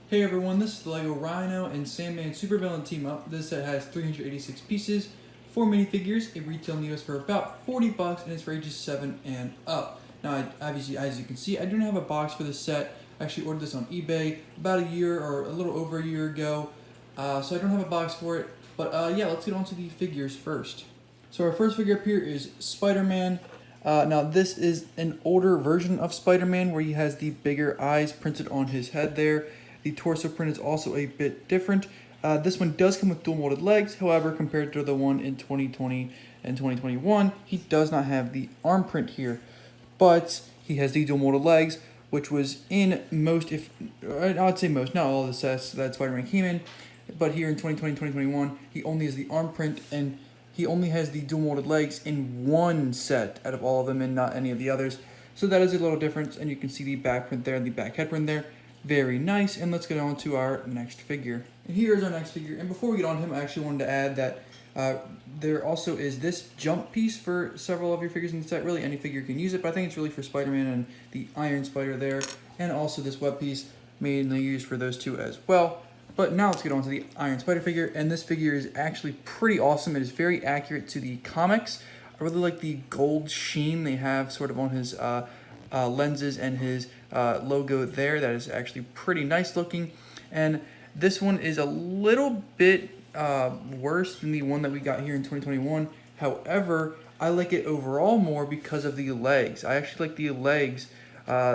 Hey everyone, this is the LEGO Rhino and Sandman Supervillain Team Up. This set has 386 pieces, 4 minifigures. It retails in the US for about 40 bucks and it's for ages 7 and up. Now, obviously, as you can see, I don't have a box for this set. I actually ordered this on eBay about a year or a little over a year ago, so I don't have a box for it. But yeah, let's get on to the figures first. So our first figure up here is Spider-Man. Now this is an older version of Spider-Man where he has the bigger eyes printed on his head there. The torso print is also a bit different. This one does come with dual molded legs, however, compared to the one in 2020 and 2021, he does not have the arm print here. But he has the dual molded legs, which was in most, I'd say most, not all of the sets that Spider-Man came in. But here in 2020 2021, he only has the arm print and he only has the dual molded legs in one set out of all of them and not any of the others. So that is a little difference, and you can see the back print there and the back head print there. Very nice, and let's get on to our next figure. And here is our next figure, and before we get on him, I actually wanted to add that there also is this jump piece for several of your figures in the set. Really, any figure can use it, but I think it's really for Spider-Man and the Iron Spider there, and also this web piece mainly used for those two as well. But now let's get on to the Iron Spider figure, and this figure is actually pretty awesome. It is very accurate to the comics. I really like the gold sheen they have sort of on his lenses and his logo there. That is actually pretty nice looking. And this one is a little bit worse than the one that we got here in 2021. However, I like it overall more because of the legs. I actually like the legs,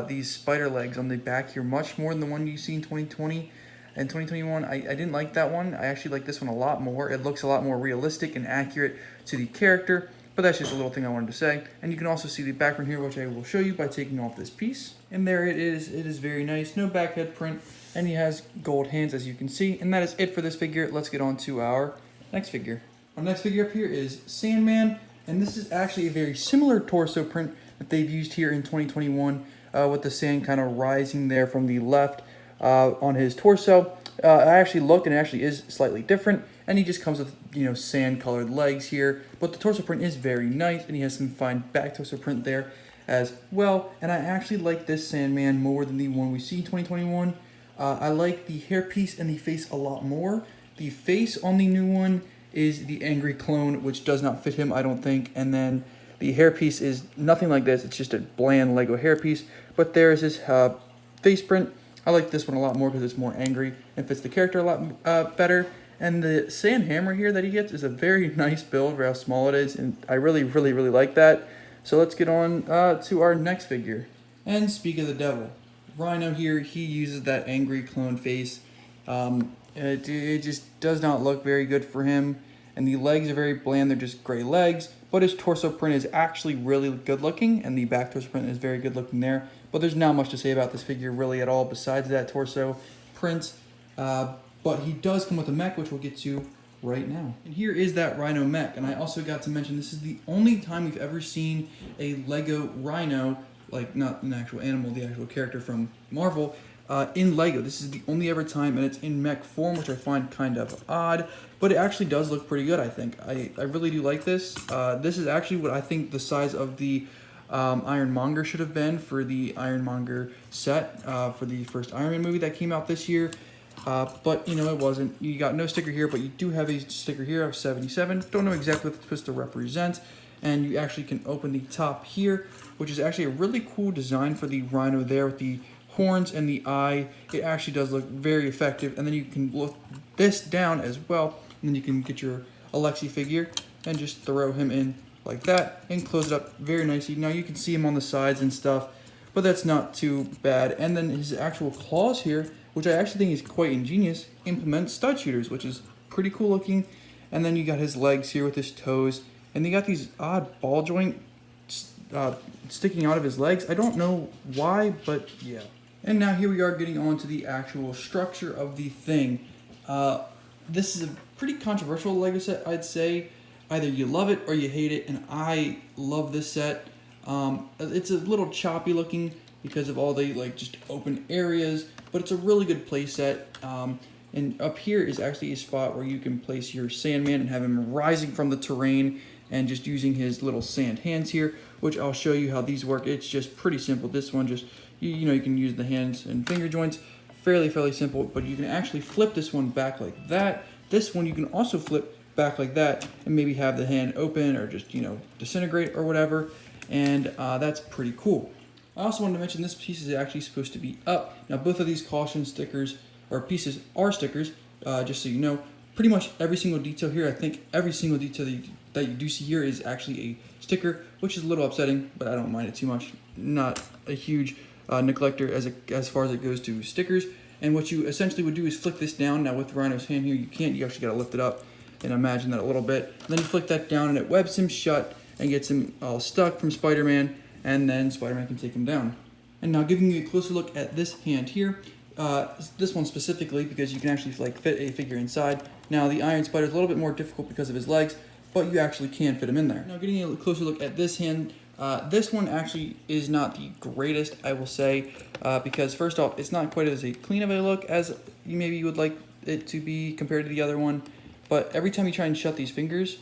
these spider legs on the back here much more than the one you see in 2020. In 2021, I didn't like that one. I actually like this one a lot more. It looks a lot more realistic and accurate to the character, but that's just a little thing I wanted to say. And you can also see the background here, which I will show you by taking off this piece. And there it is. It is very nice. No back head print, and he has gold hands, as you can see. And that is it for this figure. Let's get on to our next figure. Our next figure up here is Sandman, and this is actually a very similar torso print that they've used here in 2021 with the sand kind of rising there from the left. On his torso. I actually looked, and it actually is slightly different, and he just comes with, sand colored legs here, but the torso print is very nice, and he has some fine back torso print there as well. And I actually like this Sandman more than the one we see in 2021. I like the hairpiece and the face a lot more. The face on the new one is the angry clone, which does not fit him, I don't think, and then the hairpiece is nothing like this. It's just a bland Lego hairpiece, but there's his face print. I like this one a lot more because it's more angry and fits the character a lot better. And the sand hammer here that he gets is a very nice build for how small it is, and I really like that. So let's get on to our next figure. And speak of the devil, Rhino here, he uses that angry clone face. It just does not look very good for him, and the legs are very bland. They're just gray legs, but his torso print is actually really good looking, and the back torso print is very good looking there. But there's not much to say about this figure really at all besides that torso print. But he does come with a mech, which we'll get to right now. And here is that Rhino mech. And I also got to mention this is the only time we've ever seen a Lego Rhino, like not an actual animal, the actual character from Marvel, in Lego. This is the only ever time, and it's in mech form, which I find kind of odd. But it actually does look pretty good, I think. I really do like this. This is actually what I think the size of the Ironmonger should have been for the Ironmonger set for the first Iron Man movie that came out this year. But, it wasn't. You got no sticker here, but you do have a sticker here of 77. Don't know exactly what it's supposed to represent. And you actually can open the top here, which is actually a really cool design for the Rhino there with the horns and the eye. It actually does look very effective. And then you can look this down as well. And then you can get your Alexi figure and just throw him in like that and close it up very nicely. Now you can see him on the sides and stuff, but that's not too bad. And then his actual claws here, which I actually think is quite ingenious, implement stud shooters, which is pretty cool looking. And then you got his legs here with his toes, and you got these odd ball joint sticking out of his legs. I don't know why, but yeah. And now here we are getting on to the actual structure of the thing. This is a pretty controversial Lego set, I'd say. Either you love it or you hate it, and I love this set. It's a little choppy looking because of all the just open areas, but it's a really good play set. And up here is actually a spot where you can place your Sandman and have him rising from the terrain and just using his little sand hands here, which I'll show you how these work. It's just pretty simple. This one just, you can use the hands and finger joints fairly simple, but you can actually flip this one back like that. This one you can also flip back like that and maybe have the hand open or just, you know, disintegrate or whatever. And that's pretty cool. I also wanted to mention this piece is actually supposed to be up. Now both of these caution stickers or pieces are stickers, just so you know. Pretty much every single detail here, I think every single detail that you do see here is actually a sticker, which is a little upsetting, but I don't mind it too much. Not a huge neglector as far as it goes to stickers. And what you essentially would do is flick this down. Now with Rhino's hand here, you can't, you actually gotta lift it up and imagine that a little bit. And then you flick that down and it webs him shut and gets him all stuck from Spider-Man, and then Spider-Man can take him down. And now giving you a closer look at this hand here, this one specifically, because you can actually like fit a figure inside. Now the Iron Spider is a little bit more difficult because of his legs, but you actually can fit him in there. Now getting a closer look at this hand, this one actually is not the greatest, I will say, because first off, it's not quite as clean of a look as you would like it to be compared to the other one. But every time you try and shut these fingers,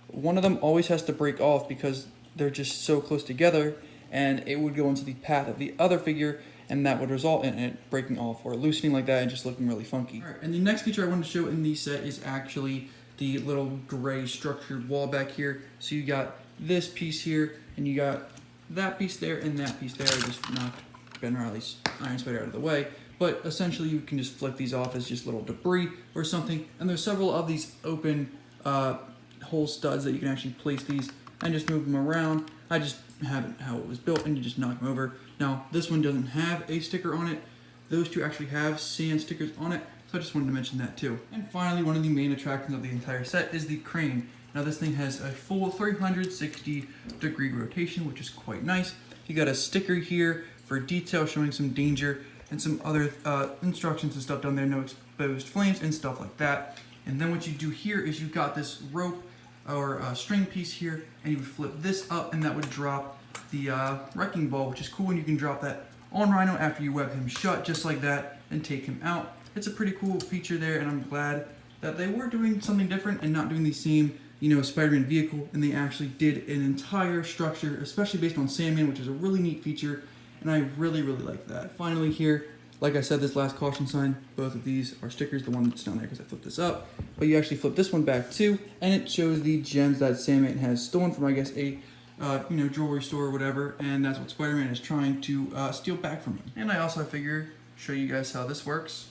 one of them always has to break off because they're just so close together, and it would go into the path of the other figure, and that would result in it breaking off or loosening like that and just looking really funky. All right, and the next feature I wanted to show in the set is actually the little gray structured wall back here. So you got this piece here, and you got that piece there and that piece there. I just knocked Ben Reilly's Iron Spider out of the way. But essentially you can just flick these off as just little debris or something. And there's several of these open hole studs that you can actually place these and just move them around. I just have it how it was built, and you just knock them over. Now this one doesn't have a sticker on it. Those two actually have sand stickers on it, so I just wanted to mention that too. And finally, one of the main attractions of the entire set is the crane. Now this thing has a full 360-degree rotation, which is quite nice. You got a sticker here for detail showing some danger, and some other instructions and stuff down there, no exposed flames and stuff like that. And then what you do here is you got this rope or string piece here, and you would flip this up, and that would drop the wrecking ball, which is cool, and you can drop that on Rhino after you web him shut, just like that, and take him out. It's a pretty cool feature there, and I'm glad that they were doing something different and not doing the same, you know, Spider-Man vehicle, and they actually did an entire structure, especially based on Sandman, which is a really neat feature, and I really like that. Finally here, like I said, this last caution sign, both of these are stickers, the one that's down there because I flipped this up, but you actually flip this one back too, and it shows the gems that Sandman has stolen from, I guess, a you know, jewelry store or whatever, and that's what Spider-Man is trying to steal back from him. And I also figure, show you guys how this works,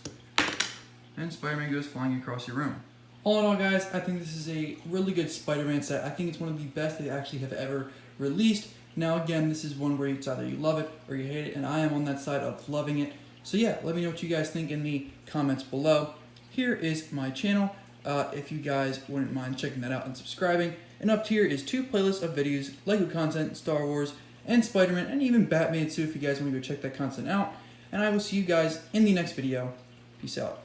and Spider-Man goes flying across your room. All in all, guys, I think this is a really good Spider-Man set. I think it's one of the best they actually have ever released. Now again, this is one where it's either you love it or you hate it, and I am on that side of loving it. So yeah, let me know what you guys think in the comments below. Here is my channel, if you guys wouldn't mind checking that out and subscribing. And up here is 2 playlists of videos, LEGO content, Star Wars, and Spider-Man, and even Batman too if you guys want to go check that content out. And I will see you guys in the next video. Peace out.